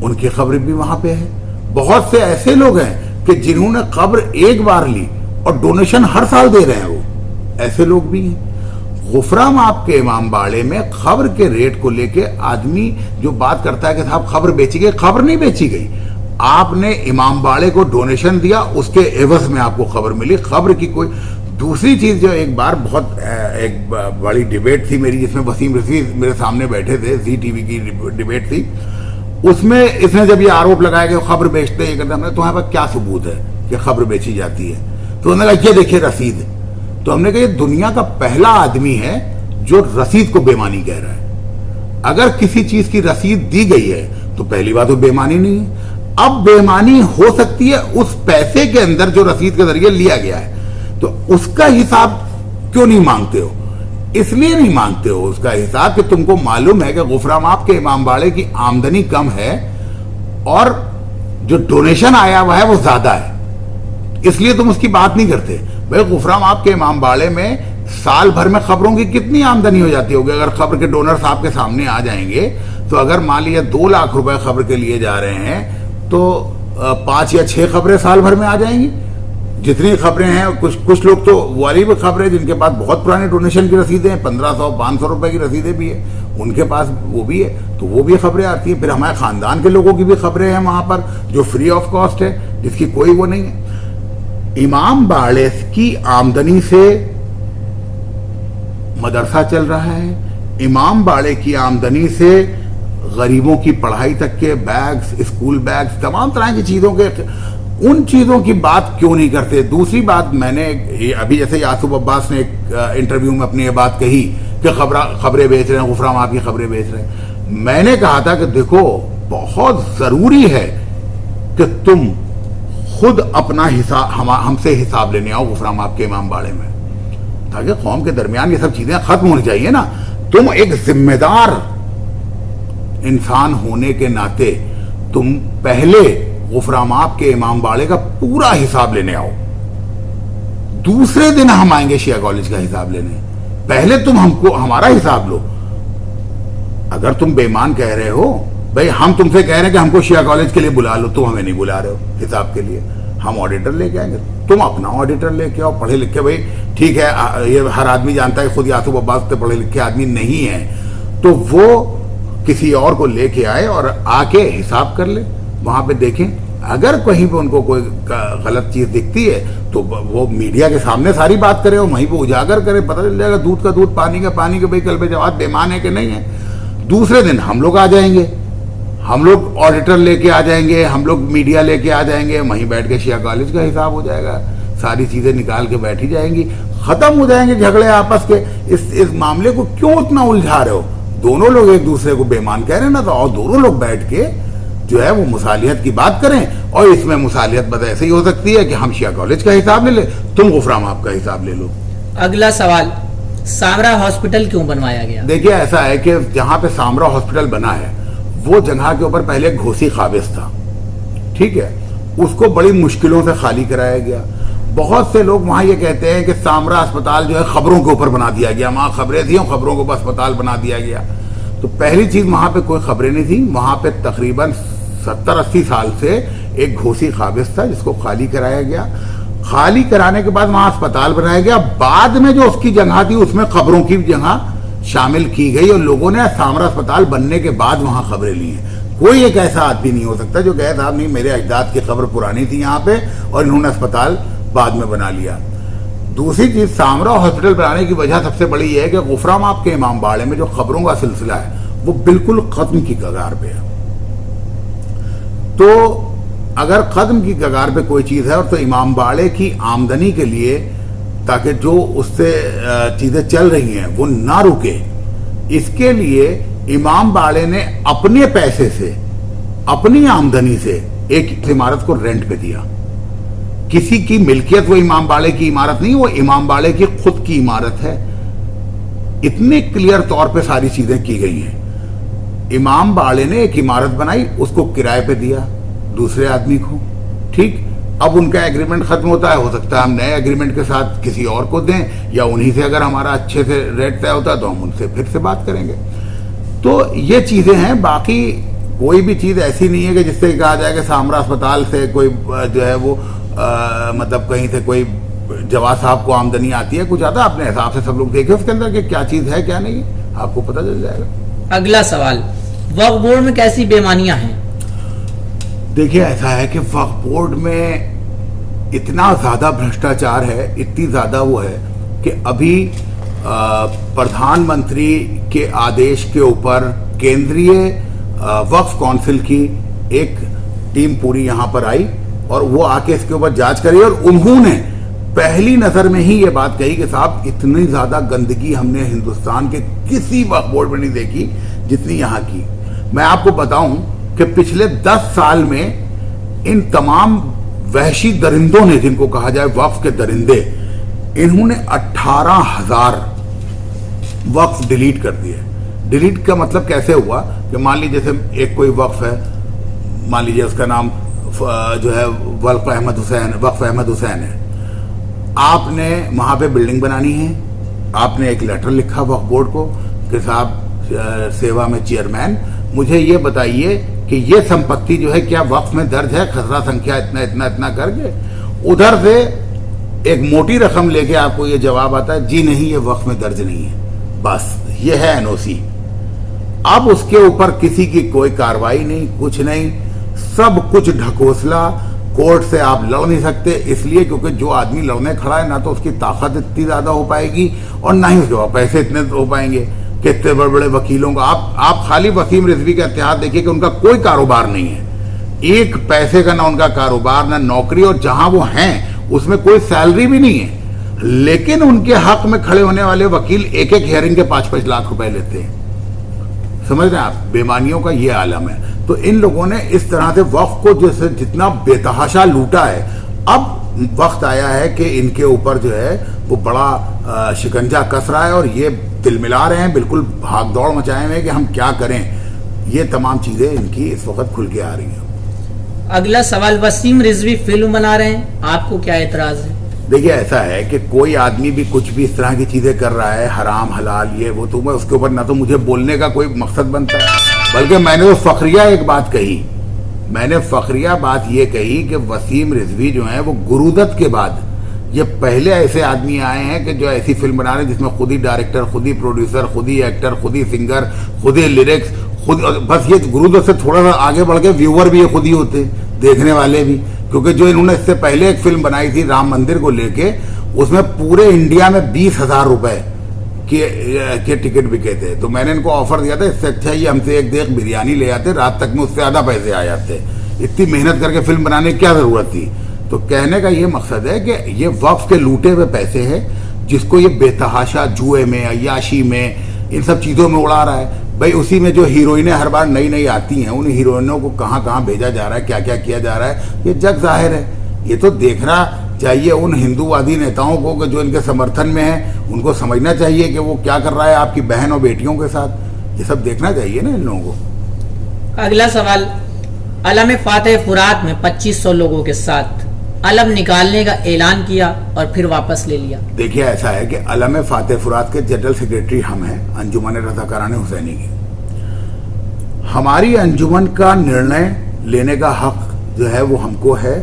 उनकी खबर भी वहां पे है। बहुत से ऐसे लोग हैं कि जिन्होंने कब्र एक बार ली और डोनेशन हर साल दे रहे हैं, वो ऐसे लोग भी हैं। गुफराम आपके इमाम बाड़े में खबर के रेट को लेके आदमी जो बात करता है कि साहब खबर बेची गई, खबर नहीं बेची गई। आपने इमाम बाड़े को डोनेशन दिया, उसके एवज में आपको खबर मिली, खबर की कोई दूसरी चीज। जो एक बार बहुत एक बड़ी डिबेट थी मेरी, जिसमें वसीम रशीद मेरे सामने बैठे थे, जी टीवी की डिबेट थी, उसमें इसने जब ये आरोप लगाया कि खबर बेचते हैं, हमने तुम्हारे पास क्या सबूत है कि खबर बेची जाती है? तो उन्होंने कहा ये देखिए रसीद। तो हमने कहा ये दुनिया का पहला आदमी है जो रसीद को बेमानी कह रहा है। अगर किसी चीज की रसीद दी गई है तो पहली बात वो बेमानी नहीं है। अब बेमानी हो सकती है उस पैसे के अंदर जो रसीद के जरिए लिया गया है, तो उसका हिसाब क्यों नहीं मांगते हो? इसलिए नहीं मांगते हो उसका हिसाब कि तुमको मालूम है कि गुफराम आपके इमाम बाड़े की आमदनी कम है और जो डोनेशन आया हुआ है वो ज्यादा है, इसलिए तुम उसकी बात नहीं करते। भाई गुफराम आपके इमाम बाड़े में साल भर में खबरों की कितनी आमदनी हो जाती होगी? अगर खबर के डोनर्स आपके सामने आ जाएंगे तो अगर मान लिया 2 लाख रुपए खबर के लिए जा रहे हैं तो 5 या 6 खबरें साल भर में आ जाएंगी। जितनी खबरें हैं, कुछ लोग तो वाली भी खबरें जिनके पास बहुत पुराने डोनेशन की रसीदें हैं, 1500-500 रुपए की रसीदें भी है, उनके पास वो भी है, तो वो भी खबरें आती हैं। फिर हमारे खानदान के लोगों की भी खबरें हैं वहां पर जो फ्री ऑफ कॉस्ट है, जिसकी कोई वो नहीं है। इमाम बाड़े की आमदनी से मदरसा चल रहा है, इमाम बाड़े की आमदनी से गरीबों की पढ़ाई तक के बैग्स, स्कूल बैग्स, तमाम तरह की चीजों के, उन चीजों की बात क्यों नहीं करते? दूसरी बात, मैंने अभी जैसे यासूब अब्बास ने एक इंटरव्यू में अपनी ये बात कही कि खबरें बेच रहे हैं, गुफराम आपकी खबरें बेच रहे हैं। मैंने कहा था कि देखो बहुत जरूरी है कि तुम खुद अपना हिसाब हमसे हिसाब लेने आओ गुफराम आपके इमाम बाड़े में, ताकि कौम के दरमियान ये सब चीजें खत्म होनी चाहिए ना। तुम एक जिम्मेदार इंसान होने के नाते तुम पहले गुफराम आपके इमाम बाड़े का पूरा हिसाब लेने आओ, दूसरे दिन हम आएंगे शिया कॉलेज का हिसाब लेने। पहले तुम हमको हमारा हिसाब लो। अगर तुम बेईमान कह रहे हो, भाई हम तुमसे कह रहे हैं कि हमको शिया कॉलेज के लिए बुला लो, तुम हमें नहीं बुला रहे हो हिसाब के लिए, हम ऑडिटर लेके आएंगे, तुम अपना ऑडिटर लेके आओ, पढ़े लिखे। भाई ठीक है, ये हर आदमी जानता है खुद यासूब अब्बास तो पढ़े लिखे आदमी नहीं है, तो वो किसी और को लेके आए और आके हिसाब कर ले, वहां पे देखें। अगर कहीं पे उनको कोई गलत चीज दिखती है तो वो मीडिया के सामने सारी बात करे और वहीं पे उजागर करे, पता चल जाएगा दूध का दूध पानी का पानी के, भाई कल पे जवाब बेमान है कि नहीं है। दूसरे दिन हम लोग आ जाएंगे, हम लोग ऑडिटर लेके आ जाएंगे, हम लोग मीडिया लेके आ जाएंगे, वहीं बैठ के शिया कॉलेज का हिसाब हो जाएगा, सारी चीजें निकाल के बैठी जाएंगी, खत्म हो जाएंगे झगड़े आपस के। इस मामले को क्यों इतना उलझा रहे हो? दोनों लोग एक दूसरे को बेमान कह रहे हैं ना, तो और दोनों लोग बैठ के जो है वो मुसालियत की बात करें। और इसमें मुसालियत बस ऐसे ही हो सकती है कि हम शिया कॉलेज का हिसाब ले ले, तुम गुफराम आपका हिसाब ले लो। अगला सवाल, सामरा हॉस्पिटल क्यों बनवाया गया? देखिए ऐसा है कि जहां पे सामरा हॉस्पिटल बना है वो जगह के ऊपर पहले घोसी काबिज था, ठीक है, उसको बड़ी मुश्किलों से खाली कराया गया। बहुत से लोग वहां ये कहते हैं कि सामरा अस्पताल जो है खबरों के ऊपर बना दिया गया, वहां खबरें थी और खबरों को अस्पताल बना दिया गया। तो पहली चीज वहां पे कोई खबरें नहीं थी, वहां पे तकरीबन 70-80 साल से एक घोसी काबिज था जिसको खाली कराया गया। खाली कराने के बाद वहां अस्पताल बनाया गया, बाद में जो उसकी जगह थी उसमें खबरों की जगह शामिल की गई और लोगों ने सामरा अस्पताल बनने के बाद वहां खबरें ली हैं। कोई एक ऐसा आदमी नहीं हो सकता जो कहे साहब नहीं मेरे अजदाद की खबर पुरानी थी यहाँ पे और इन्होंने अस्पताल बाद में बना लिया। दूसरी चीज, सामरा हॉस्पिटल बनाने की वजह सबसे बड़ी यह है कि गुफराम आपके इमाम बाड़े में जो खबरों का सिलसिला है वो बिल्कुल खत्म की कगार पे है। तो अगर खत्म की कगार पे कोई चीज है तो इमाम बाड़े की आमदनी के लिए, ताकि जो उससे चीजें चल रही हैं वो ना रुके, इसके लिए इमाम बाड़े ने अपने पैसे से, अपनी आमदनी से एक इमारत को रेंट पे दिया। किसी की मिल्कियत वो इमाम बाड़े की इमारत नहीं, वो इमाम बाड़े की खुद की इमारत है। इतने क्लियर तौर पे सारी चीजें की गई हैं। इमाम बाड़े ने एक इमारत बनाई, उसको किराए पे दिया दूसरे आदमी को, ठीक। अब उनका एग्रीमेंट खत्म होता है, हो सकता है हम नए एग्रीमेंट के साथ किसी और को दें, या उन्हीं से अगर हमारा अच्छे से रेट तय होता है तो हम उनसे फिर से बात करेंगे। तो ये चीजें हैं। बाकी कोई भी चीज ऐसी नहीं है कि जिससे कहा जाए कि सामरा अस्पताल से कोई जो है वो मतलब कहीं से कोई जवाब साहब को आमदनी आती है, कुछ आता है। अपने हिसाब से सब लोग देखे उसके अंदर कि क्या चीज है क्या नहीं, आपको पता चल जाएगा। अगला सवाल, वक्फ बोर्ड में कैसी बेईमानियां हैं? देखिए ऐसा है कि वक्फ बोर्ड में इतना ज्यादा भ्रष्टाचार है, इतनी ज्यादा वो है कि अभी प्रधानमंत्री के आदेश के ऊपर केंद्रीय वक्फ काउंसिल की एक टीम पूरी यहां पर आई और वो आके इसके ऊपर जांच करी और उन्होंने पहली नजर में ही ये बात कही कि साहब इतनी ज्यादा गंदगी हमने हिंदुस्तान के किसी वक्फ बोर्ड में नहीं देखी जितनी यहां की। मैं आपको बताऊं कि पिछले 10 साल में इन तमाम वहशी दरिंदों ने, जिनको कहा जाए वक्फ के दरिंदे, इन्होंने 18,000 वक्फ डिलीट कर दिए। डिलीट का मतलब कैसे हुआ कि मान लीजिए जैसे एक कोई वक्फ है, मान लीजिए उसका नाम जो है वक्फ अहमद हुसैन है, आपने वहां पे बिल्डिंग बनानी है, आपने एक लेटर लिखा वक्फ बोर्ड को कि साहब सेवा में चेयरमैन, मुझे ये बताइए कि ये संपत्ति जो है क्या वक्फ में दर्ज है, खसरा संख्या इतना इतना इतना करके उधर से एक मोटी रकम लेके आपको ये जवाब आता है जी नहीं ये वक्फ में दर्ज नहीं है, बस ये है एनओसी। अब उसके ऊपर किसी की कोई कार्रवाई नहीं, कुछ नहीं, सब कुछ ढकोसला। कोर्ट से आप लड़ नहीं सकते इसलिए क्योंकि जो आदमी लड़ने खड़ा है ना तो उसकी ताकत इतनी ज्यादा हो पाएगी और ना ही उसके पास पैसे इतने हो पाएंगे कि इतने बड़े बड़े वकीलों का आप खाली वसीम रिजवी का इतिहास देखिए कि उनका कोई कारोबार नहीं है, एक पैसे का ना उनका कारोबार ना नौकरी, और जहां वो हैं उसमें कोई सैलरी भी नहीं है, लेकिन उनके हक में खड़े होने वाले वकील एक एक हियरिंग के 5-5 लाख रुपए लेते हैं। समझ रहे हैं आप, बेईमानियों का ये आलम है। तो इन लोगों ने इस तरह से वक्फ को जैसे जितना बेतहाशा लूटा है, अब वक्त आया है कि इनके ऊपर जो है वो बड़ा शिकंजा कस रहा है और ये तिलमिला रहे हैं, बिल्कुल भाग दौड़ मचाए हुए हैं कि हम क्या करें। ये तमाम चीजें इनकी इस वक्त खुल के आ रही हैं। अगला सवाल, वसीम रिजवी फिल्म बना रहे हैं, आपको क्या एतराज है? देखिए ऐसा है कि कोई आदमी भी कुछ भी इस तरह की चीजें कर रहा है, हराम हलाल ये वो, तो मैं उसके ऊपर ना तो मुझे बोलने का कोई मकसद बनता है, बल्कि मैंने तो फखरिया एक बात कही, मैंने फखरिया बात ये कही कि वसीम रिजवी जो है वो गुरुदत्त के बाद ये पहले ऐसे आदमी आए हैं कि जो ऐसी फिल्म बना रहे हैं जिसमें खुद ही डायरेक्टर, खुद ही प्रोड्यूसर, खुद ही एक्टर, खुद ही सिंगर, खुद ही लिरिक्स, खुद, बस ये गुरुदत्त से थोड़ा सा आगे बढ़ के व्यूअर भी ये खुद ही होते, देखने वाले भी, क्योंकि जो इन्होंने इससे पहले एक फिल्म बनाई थी राम मंदिर को लेके, उसमें पूरे इंडिया में 20,000 रुपए के टिकट बिके थे। तो मैंने इनको ऑफर दिया था, इससे अच्छा ये हमसे एक देख बिरयानी ले आते, रात तक में उससे ज्यादा पैसे आ जाते, इतनी मेहनत करके फिल्म बनाने की क्या जरूरत थी। तो कहने का ये मकसद है कि ये वक्फ के लूटे हुए पैसे हैं जिसको ये बेतहाशा जुए में, अय्याशी में, इन सब चीजों में उड़ा रहा है। भाई उसी में जो हीरोइनें हर बार नई नई आती हैं, उन हीरोइनों को कहाँ कहाँ भेजा जा रहा है, क्या क्या किया जा रहा है, ये जग जाहिर है। ये तो देखना चाहिए उन हिंदूवादी नेताओं को जो इनके समर्थन में है, उनको समझना चाहिए कि वो क्या कर रहा है आपकी बहन और बेटियों के साथ, ये सब देखना चाहिए ना इन लोगों को। अगला सवाल, अलम फातेह फुरात में 2500 लोगों के साथ अलम निकालने का ऐलान किया और फिर वापस ले लिया। देखिए ऐसा है कि अलम फातेह फुरात के जनरल सेक्रेटरी हम हैं, अंजुमन रज़ाकारान हुसैनी की। हमारी अंजुमन का निर्णय लेने का हक जो है वो हमको है,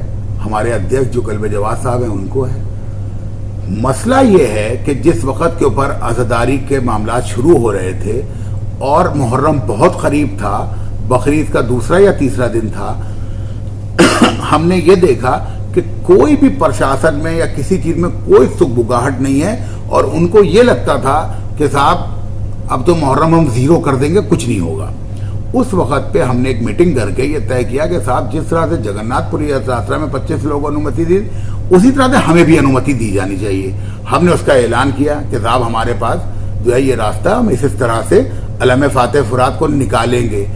हमारे अध्यक्ष जो कल्बे जवाद साहब हैं उनको है। मसला ये है कि जिस वक्त के ऊपर अज़ादारी के मामला शुरू हो रहे थे और मुहर्रम बहुत करीब था, बकरीद का दूसरा या तीसरा दिन था, हमने ये देखा कि कोई भी प्रशासन में या किसी चीज में कोई सुगबुगाहट नहीं है और उनको ये लगता था कि साहब अब तो मुहर्रम हम जीरो कर देंगे, कुछ नहीं होगा। उस वक्त पे हमने एक मीटिंग करके ये तय किया कि साहब जिस तरह से जगन्नाथपुरी यात्रा में 25 लोगों को अनुमति दी, उसी तरह से हमें भी अनुमति दी जानी चाहिए। हमने उसका ऐलान किया कि साहब हमारे पास जो है ये रास्ता, हम इस तरह से अलम फातेह फुरात को निकालेंगे।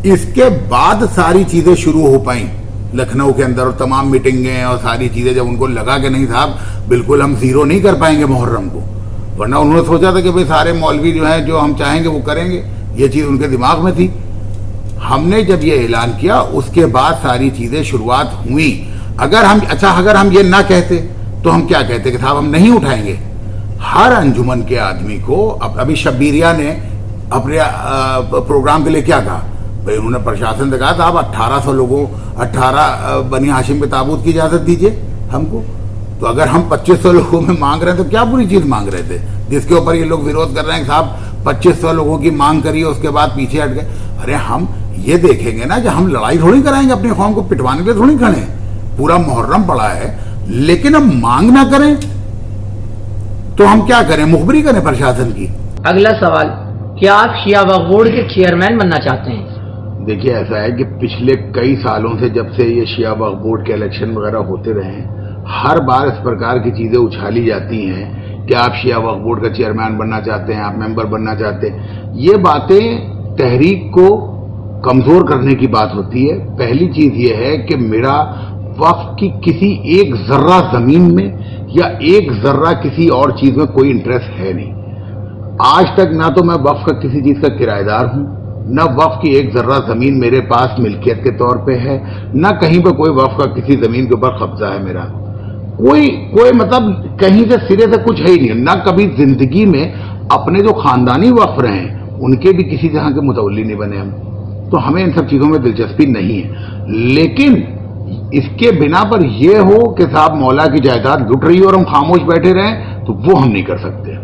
इसके बाद सारी चीजें शुरू हो पाई लखनऊ के अंदर, और तमाम मीटिंगें और सारी चीजें, जब उनको लगा कि नहीं साहब बिल्कुल हम जीरो नहीं कर पाएंगे मुहर्रम को, वरना उन्होंने सोचा था कि भाई सारे मौलवी जो हैं जो हम चाहेंगे वो करेंगे, ये चीज उनके दिमाग में थी। हमने जब ये ऐलान किया उसके बाद सारी चीजें शुरुआत हुई। अगर हम ये ना कहते तो हम क्या कहते कि साहब हम नहीं उठाएंगे। हर अंजुमन के आदमी को, अभी शब्बीरिया ने अपने प्रोग्राम के लिए क्या कहा, भाई उन्होंने प्रशासन से कहा था आप 18 बनी हाशिम के ताबूत की इजाजत दीजिए हमको। तो अगर हम 2500 लोगों में मांग रहे हैं तो क्या बुरी चीज मांग रहे थे, जिसके ऊपर ये लोग विरोध कर रहे हैं कि साहब 2500 लोगों की मांग करिए उसके बाद पीछे हट गए। अरे हम ये देखेंगे ना कि हम लड़ाई थोड़ी कराएंगे, अपनी कौम को पिटवाने के लिए थोड़ी खड़े हैं। पूरा मुहर्रम पड़ा है, लेकिन हम मांग ना करें तो हम क्या करें, मुखबरी करें प्रशासन की। अगला सवाल, क्या आप शिया वक्फ बोर्ड के चेयरमैन बनना चाहते हैं? देखिए ऐसा है कि पिछले कई सालों से जब से ये शिया वक्फ बोर्ड के इलेक्शन वगैरह होते रहे हैं, हर बार इस प्रकार की चीजें उछाली जाती हैं कि आप शिया वक्फ बोर्ड का चेयरमैन बनना चाहते हैं, आप मेंबर बनना चाहते हैं। ये बातें तहरीक को कमजोर करने की बात होती है। पहली चीज ये है कि मेरा वक्फ की किसी एक जर्रा जमीन में या एक जर्रा किसी और चीज में कोई इंटरेस्ट है नहीं। आज तक ना तो मैं वक्फ का किसी चीज का किराएदार हूं, न वक्फ की एक जर्रा जमीन मेरे पास मिल्कियत के तौर पे है, न कहीं पे कोई वक्फ का किसी जमीन के ऊपर कब्जा है मेरा। कोई मतलब कहीं से सिरे से कुछ है ही नहीं। न कभी जिंदगी में अपने जो खानदानी वक्फ रहे उनके भी किसी तरह के मुतवल्ली नहीं बने हम, तो हमें इन सब चीजों में दिलचस्पी नहीं है। लेकिन इसके बिना पर यह हो कि साहब मौला की जायदाद लुट रही हो और हम खामोश बैठे रहें, तो वो हम नहीं कर सकते।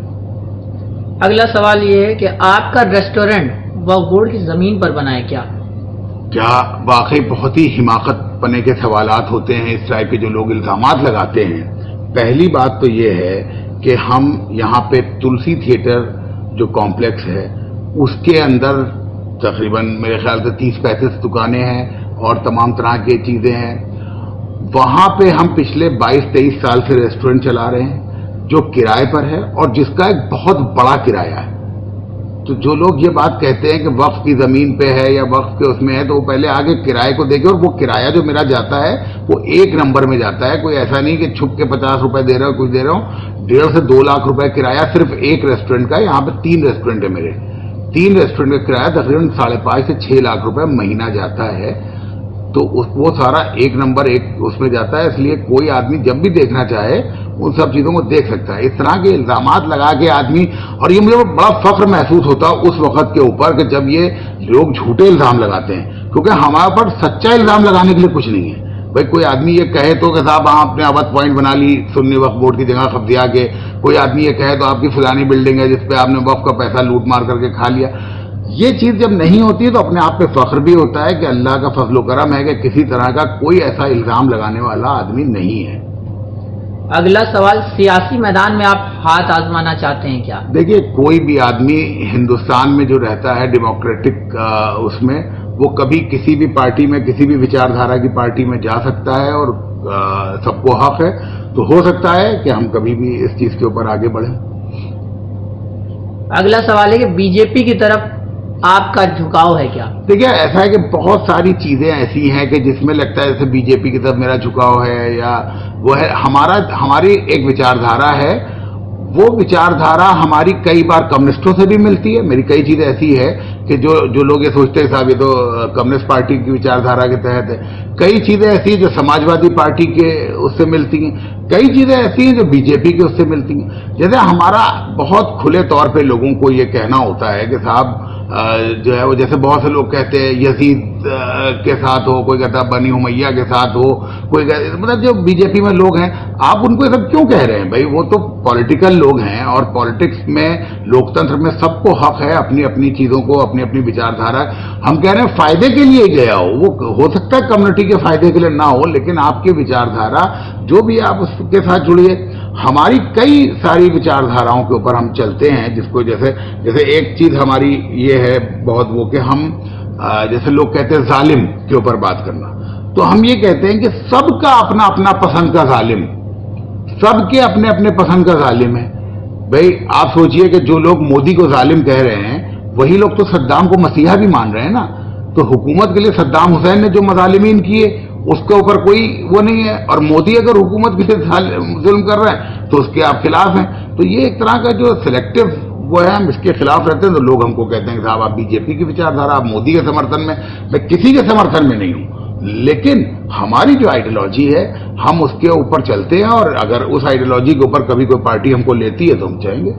अगला सवाल ये है कि आपका रेस्टोरेंट वक्फ बोर्ड की जमीन पर बना है क्या वाकई बहुत ही हिमाकत पने के सवालात होते हैं इस टाइप के जो लोग इल्जामात लगाते हैं। पहली बात तो ये है कि हम यहाँ पे तुलसी थिएटर जो कॉम्प्लेक्स है उसके अंदर तकरीबन मेरे ख्याल से 30-35 दुकानें हैं और तमाम तरह की चीजें हैं। वहां पे हम पिछले 22-23 साल से रेस्टोरेंट चला रहे हैं जो किराए पर है और जिसका एक बहुत बड़ा किराया है। तो जो लोग ये बात कहते हैं कि वक्फ की जमीन पे है या वक्फ के उसमें है, तो वो पहले आगे किराए को देखे। और वो किराया जो मेरा जाता है वो 1 नंबर में जाता है, कोई ऐसा नहीं कि छुप के 50 रुपए दे रहे हो, कुछ दे रहा हूं। 1.5 से 2 लाख रुपए किराया सिर्फ एक रेस्टोरेंट का है। यहाँ पे 3 रेस्टोरेंट है मेरे, 3 रेस्टोरेंट का किराया तकरीबन 5.5 से 6 लाख रुपए महीना जाता है। तो वो सारा 1 नंबर एक उसमें जाता है। इसलिए कोई आदमी जब भी देखना चाहे उन सब चीजों को देख सकता है। इस तरह के इल्जामात लगा के आदमी, और ये मुझे बड़ा फख्र महसूस होता है उस वक्त के ऊपर कि जब ये लोग झूठे इल्जाम लगाते हैं, क्योंकि हमारे पर सच्चा इल्जाम लगाने के लिए कुछ नहीं है। भाई कोई आदमी ये कहे तो कि साहब आपने अवध पॉइंट बना ली सुन्नी वक्फ बोर्ड की जगह कब्जा के, कोई आदमी ये कहे तो आपकी फलानी बिल्डिंग है जिसपे आपने वक्फ का पैसा लूट मार करके खा लिया। ये चीज जब नहीं होती है तो अपने आप पे फख्र भी होता है कि अल्लाह का फजल करम है कि किसी तरह का कोई ऐसा इल्जाम लगाने वाला आदमी नहीं है। अगला सवाल, सियासी मैदान में आप हाथ आजमाना चाहते हैं क्या? देखिए कोई भी आदमी हिंदुस्तान में जो रहता है डेमोक्रेटिक उसमें, वो कभी किसी भी पार्टी में किसी भी विचारधारा की पार्टी में जा सकता है और सबको हक है। तो हो सकता है कि हम कभी भी इस चीज के ऊपर आगे बढ़े। अगला सवाल है कि बीजेपी की तरफ आपका झुकाव है क्या? देखिए ऐसा है कि बहुत सारी चीजें ऐसी हैं कि जिसमें लगता है जैसे बीजेपी की तरफ मेरा झुकाव है या वो है। हमारी एक विचारधारा है, वो विचारधारा हमारी कई बार कम्युनिस्टों से भी मिलती है। मेरी कई चीजें ऐसी है कि जो लोग ये सोचते हैं साहब ये तो कम्युनिस्ट पार्टी की विचारधारा के तहत है। कई चीजें ऐसी हैं जो समाजवादी पार्टी के उससे मिलती हैं, कई चीजें ऐसी हैं जो बीजेपी के उससे मिलती हैं। जैसे हमारा बहुत खुले तौर पे लोगों को ये कहना होता है कि साहब जो है वो, जैसे बहुत से लोग कहते हैं यजीद के साथ हो, कोई कहता है बनी उमैया के साथ हो, कोई मतलब जो बीजेपी में लोग हैं आप उनको ये सब क्यों कह रहे हैं? भाई वो तो पॉलिटिकल लोग हैं और पॉलिटिक्स में लोकतंत्र में सबको हक है अपनी अपनी चीजों को, अपनी अपनी विचारधारा। हम कह रहे हैं फायदे के लिए गया हो, वो हो सकता है कम्युनिटी के फायदे के लिए ना हो, लेकिन आपकी विचारधारा जो भी आप उसके साथ जुड़िए। हमारी कई सारी विचारधाराओं के ऊपर हम चलते हैं, जिसको जैसे एक चीज हमारी ये है बहुत वो कि हम जैसे लोग कहते हैं जालिम के ऊपर बात करना, तो हम ये कहते हैं कि सबका अपना अपना पसंद का जालिम, सबके अपने अपने पसंद का जालिम है। भाई आप सोचिए कि जो लोग मोदी को जालिम कह रहे हैं वही लोग तो सद्दाम को मसीहा भी मान रहे हैं ना। तो हुकूमत के लिए सद्दाम हुसैन ने जो मजालिमीन किए उसके ऊपर कोई वो नहीं है, और मोदी अगर हुकूमत के जुल्म कर रहे हैं तो उसके आप खिलाफ हैं। तो ये एक तरह का जो सिलेक्टिव वो है, हम इसके खिलाफ रहते हैं। तो लोग हमको कहते हैं साहब आप बीजेपी की विचारधारा, आप मोदी के समर्थन में। मैं किसी के समर्थन में नहीं हूं, लेकिन हमारी जो आइडियोलॉजी है हम उसके ऊपर चलते हैं, और अगर उस आइडियोलॉजी के ऊपर कभी कोई पार्टी हमको लेती है तो हम चाहेंगे।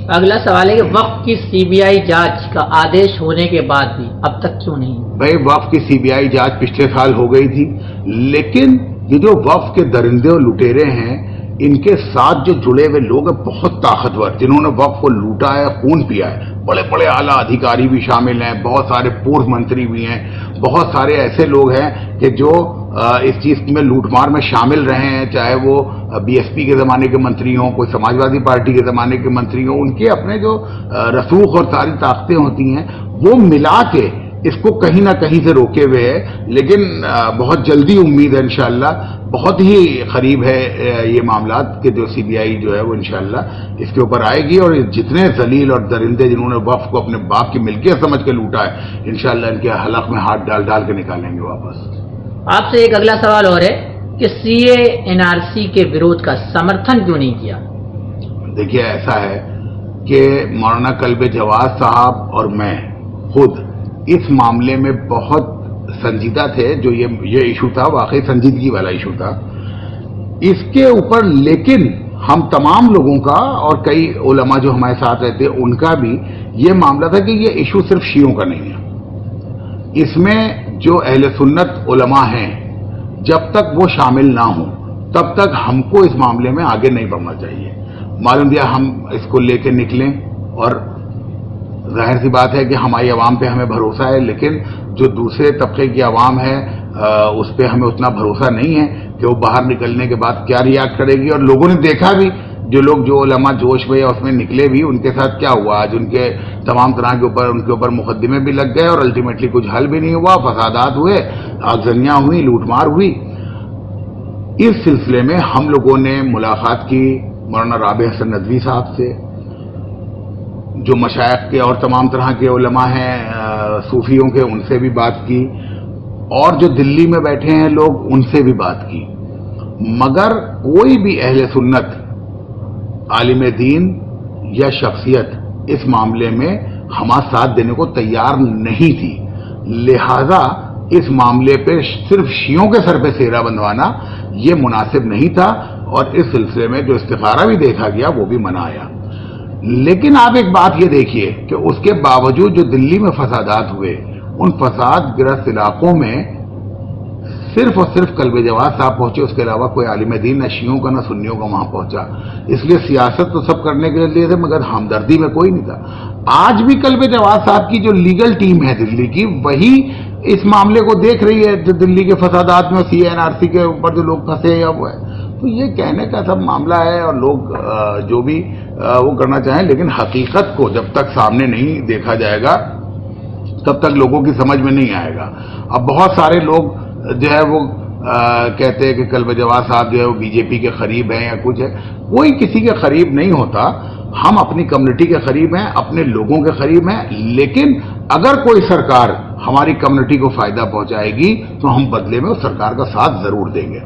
अगला सवाल है कि वक्फ की सीबीआई जांच का आदेश होने के बाद भी अब तक क्यों नहीं? भाई वक्फ की सीबीआई जांच पिछले साल हो गई थी, लेकिन ये जो वक्फ के दरिंदे और लुटेरे हैं, इनके साथ जो जुड़े हुए लोग हैं बहुत ताकतवर, जिन्होंने वक्फ को लूटा है, खून पिया है, बड़े बड़े आला अधिकारी भी शामिल हैं, बहुत सारे पूर्व मंत्री भी हैं, बहुत सारे ऐसे लोग हैं कि जो इस चीज में लूटमार में शामिल रहे हैं, चाहे वो बीएसपी के जमाने के मंत्री हों, कोई समाजवादी पार्टी के जमाने के मंत्री हों, उनके अपने जो रसूख और सारी ताकतें होती हैं वो मिला के इसको कहीं ना कहीं से रोके हुए है। लेकिन बहुत जल्दी उम्मीद है इंशाअल्लाह, बहुत ही करीब है ये मामलात के जो सीबीआई जो है वो इंशाअल्लाह इसके ऊपर आएगी, और जितने जलील और दरिंदे जिन्होंने वक्फ को अपने बाप की मिल्कियत समझ के लूटा है, इंशाअल्लाह इनके हलक में हाथ डाल डाल के निकालेंगे वापस। आपसे एक अगला सवाल और है कि सीए एनआरसी के विरोध का समर्थन क्यों नहीं किया? देखिए ऐसा है कि मौलाना कल्बे जवाद साहब और मैं खुद इस मामले में बहुत संजीदा थे। जो ये इशू था वाकई संजीदगी वाला इशू था इसके ऊपर, लेकिन हम तमाम लोगों का और कई उलमा जो हमारे साथ रहते उनका भी ये मामला था कि ये इशू सिर्फ शियों का नहीं है, इसमें जो अहले सुन्नत उलमा हैं जब तक वो शामिल ना हो तब तक हमको इस मामले में आगे नहीं बढ़ना चाहिए। मालूम दिया हम इसको लेके निकलें, और जाहिर सी बात है कि हमारी आवाम पे हमें भरोसा है, लेकिन जो दूसरे तबके की आवाम है उस पर हमें उतना भरोसा नहीं है कि वो बाहर निकलने के बाद क्या रिएक्ट करेगी। और लोगों ने देखा भी, जो लोग जो उलमा जोश में या उसमें निकले भी, उनके साथ क्या हुआ। आज उनके तमाम तरह के ऊपर उनके ऊपर मुकदमे भी लग गए और अल्टीमेटली कुछ हल भी नहीं हुआ, फसादात हुए, आगजनियां हुई, लूटमार हुई। इस सिलसिले में हम लोगों ने मुलाकात की मौलाना राबे हसन नदवी साहब से, जो मशाइख के और तमाम तरह के उलमा हैं सूफियों के, उनसे भी बात की, और जो दिल्ली में बैठे हैं लोग उनसे भी बात की, मगर कोई भी अहले सुन्नत आलिम दीन या शख्सियत इस मामले में हमारा साथ देने को तैयार नहीं थी। लिहाजा इस मामले पे सिर्फ शियों के सर पे सेहरा बंधवाना ये मुनासिब नहीं था, और इस सिलसिले में जो इस्तिखारा भी देखा गया वो भी मना आया। लेकिन आप एक बात ये देखिए कि उसके बावजूद जो दिल्ली में फसादात हुए, उन फसाद ग्रस्त इलाकों में सिर्फ और सिर्फ कल्बे जवाद साहब पहुंचे, उसके अलावा कोई आलिम दीन न शियों का न सुन्नियों का वहां पहुंचा। इसलिए सियासत तो सब करने के लिए थे, मगर हमदर्दी में कोई नहीं था। आज भी कल्बे जवाद साहब की जो लीगल टीम है दिल्ली की, वही इस मामले को देख रही है, जो दिल्ली के फसादात में CNRC के ऊपर जो लोग फंसे या वो है। तो ये कहने का सब मामला है, और लोग जो भी वो करना चाहें, लेकिन हकीकत को जब तक सामने नहीं देखा जाएगा तब तक लोगों की समझ में नहीं आएगा। अब बहुत सारे लोग जो है वो कहते हैं कि कल्बे जवाद साहब जो है वो बीजेपी के करीब हैं या कुछ है। कोई किसी के करीब नहीं होता, हम अपनी कम्युनिटी के करीब हैं, अपने लोगों के करीब हैं। लेकिन अगर कोई सरकार हमारी कम्युनिटी को फायदा पहुंचाएगी तो हम बदले में उस सरकार का साथ जरूर देंगे।